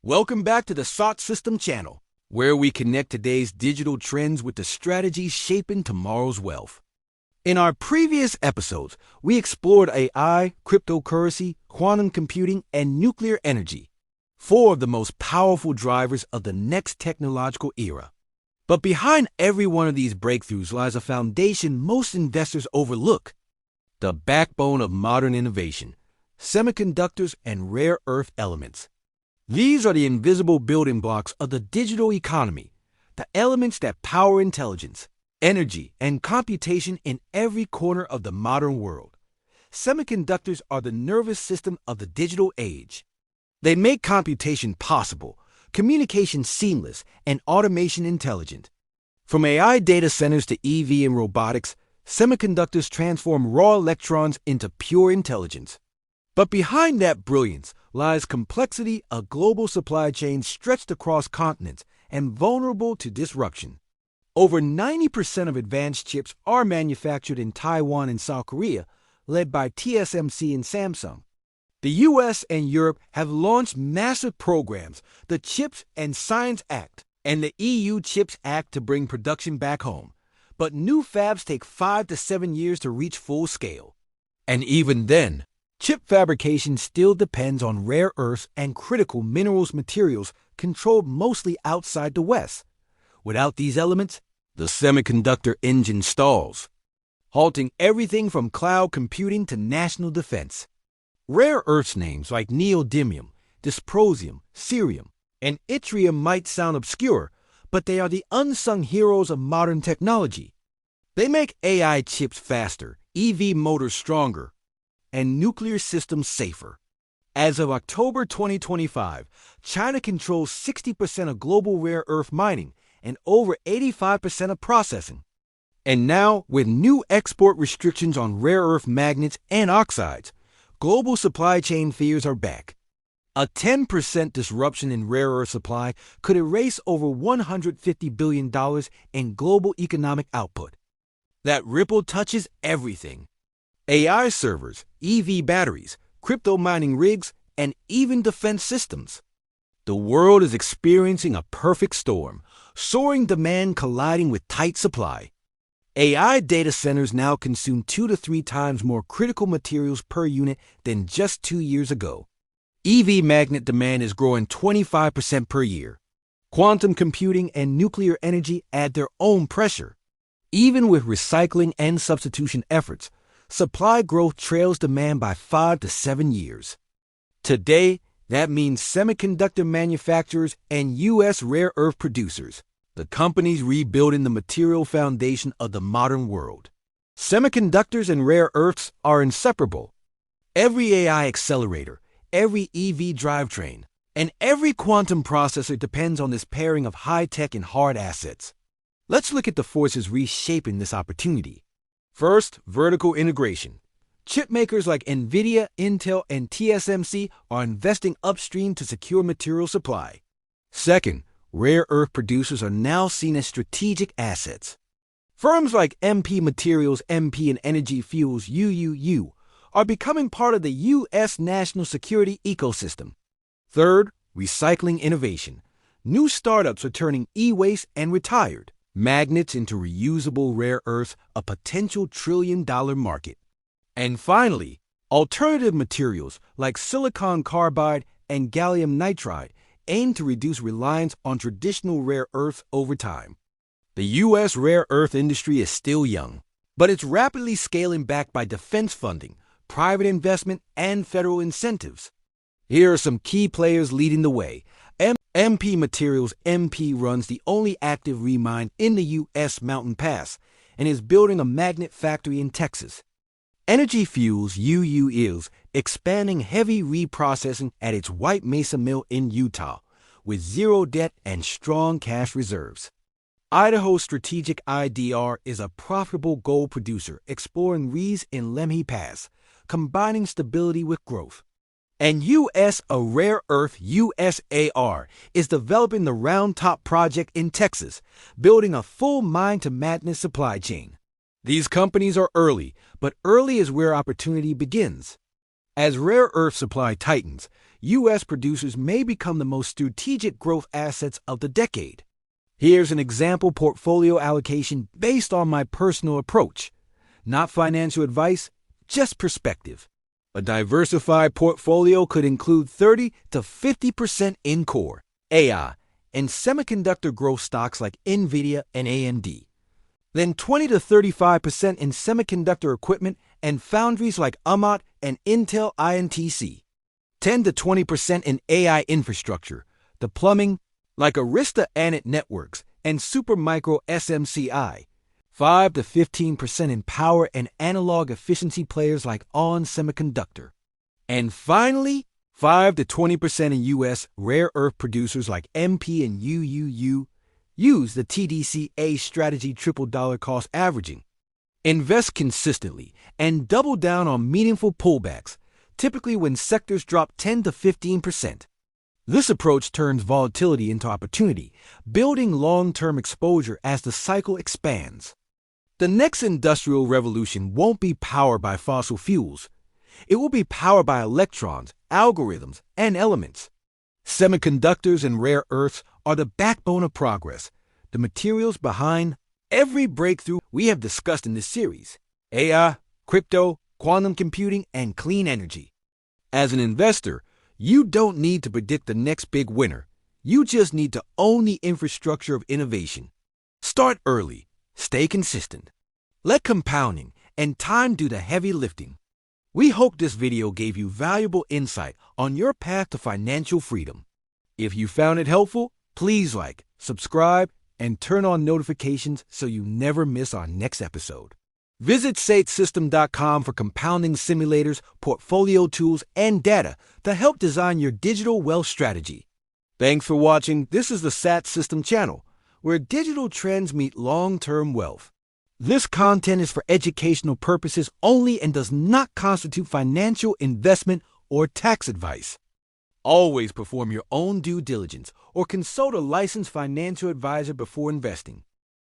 Welcome back to the SOT System channel, where we connect today's digital trends with the strategies shaping tomorrow's wealth. In our previous episodes, we explored AI, cryptocurrency, quantum computing, and nuclear energy, four of the most powerful drivers of the next technological era. But behind every one of these breakthroughs lies a foundation most investors overlook: the backbone of modern innovation, semiconductors and rare earth elements. These are the invisible building blocks of the digital economy, the elements that power intelligence, energy, and computation in every corner of the modern world. Semiconductors are the nervous system of the digital age. They make computation possible, communication seamless, and automation intelligent. From AI data centers to EV and robotics, semiconductors transform raw electrons into pure intelligence. But behind that brilliance lies complexity, a global supply chain stretched across continents and vulnerable to disruption. Over 90% of advanced chips are manufactured in Taiwan and South Korea, led by TSMC and Samsung. The US and Europe have launched massive programs, the CHIPS and Science Act and the EU CHIPS Act, to bring production back home. But new fabs take 5 to 7 years to reach full scale. And even then, chip fabrication still depends on rare earths and critical minerals materials controlled mostly outside the West. Without these elements, the semiconductor engine stalls, halting everything from cloud computing to national defense. Rare earths names like neodymium, dysprosium, cerium, and yttrium might sound obscure, but they are the unsung heroes of modern technology. They make AI chips faster, EV motors stronger, and nuclear systems safer. As of October 2025, China controls 60% of global rare earth mining and over 85% of processing. And now, with new export restrictions on rare earth magnets and oxides, global supply chain fears are back. A 10% disruption in rare earth supply could erase over $150 billion in global economic output. That ripple touches everything: AI servers, EV batteries, crypto mining rigs, and even defense systems. The world is experiencing a perfect storm, soaring demand colliding with tight supply. AI data centers now consume 2 to 3 times more critical materials per unit than just 2 years ago. EV magnet demand is growing 25% per year. Quantum computing and nuclear energy add their own pressure. Even with recycling and substitution efforts, supply growth trails demand by 5 to 7 years. Today, that means semiconductor manufacturers and U.S. rare earth producers, the companies rebuilding the material foundation of the modern world. Semiconductors and rare earths are inseparable. Every AI accelerator, every EV drivetrain, and every quantum processor depends on this pairing of high-tech and hard assets. Let's look at the forces reshaping this opportunity. First, vertical integration. Chip makers like Nvidia, Intel, and TSMC are investing upstream to secure material supply. Second, rare earth producers are now seen as strategic assets. Firms like MP Materials, MP, and Energy Fuels, UUU, are becoming part of the U.S. national security ecosystem. Third, recycling innovation. New startups are turning e-waste and retired magnets into reusable rare earths, a potential trillion-dollar market. And finally, alternative materials like silicon carbide and gallium nitride aim to reduce reliance on traditional rare earths over time. The U.S. rare earth industry is still young, but it's rapidly scaling back by defense funding, private investment, and federal incentives. Here are some key players leading the way. MP Materials. MP runs the only active remine in the U.S. Mountain Pass and is building a magnet factory in Texas. Energy Fuels, UU, is expanding heavy reprocessing at its White Mesa mill in Utah, with zero debt and strong cash reserves. Idaho Strategic IDR is a profitable gold producer exploring reefs in Lemhi Pass, combining stability with growth. And US A Rare Earth, USAR, is developing the Round Top project in Texas, building a full mine-to-madness supply chain. These companies are early, but early is where opportunity begins. As rare earth supply tightens, U.S. producers may become the most strategic growth assets of the decade. Here's an example portfolio allocation based on my personal approach. Not financial advice, just perspective. A diversified portfolio could include 30 to 50% in core, AI, and semiconductor growth stocks like Nvidia and AMD. Then 20 to 35% in semiconductor equipment and foundries like AMAT and Intel INTC. 10 to 20% in AI infrastructure, the plumbing like Arista Anit Networks and Supermicro SMCI. 5 to 15% in power and analog efficiency players like ON Semiconductor. And finally, 5 to 20% in U.S. rare earth producers like MP and UUU. Use the TDCA strategy triple dollar cost averaging. Invest consistently and double down on meaningful pullbacks, typically when sectors drop 10 to 15%. This approach turns volatility into opportunity, building long-term exposure as the cycle expands. The next industrial revolution won't be powered by fossil fuels. It will be powered by electrons, algorithms, and elements. Semiconductors and rare earths are the backbone of progress, the materials behind every breakthrough we have discussed in this series: AI, crypto, quantum computing, and clean energy. As an investor, you don't need to predict the next big winner. You just need to own the infrastructure of innovation. Start early, stay consistent. Let compounding and time do the heavy lifting. We hope this video gave you valuable insight on your path to financial freedom. If you found it helpful, please like, subscribe, and turn on notifications so you never miss our next episode. Visit SateSystem.com for compounding simulators, portfolio tools, and data to help design your digital wealth strategy. Thanks for watching. This is the SAT System channel, where digital trends meet long-term wealth. This content is for educational purposes only and does not constitute financial, investment, or tax advice. Always perform your own due diligence or consult a licensed financial advisor before investing.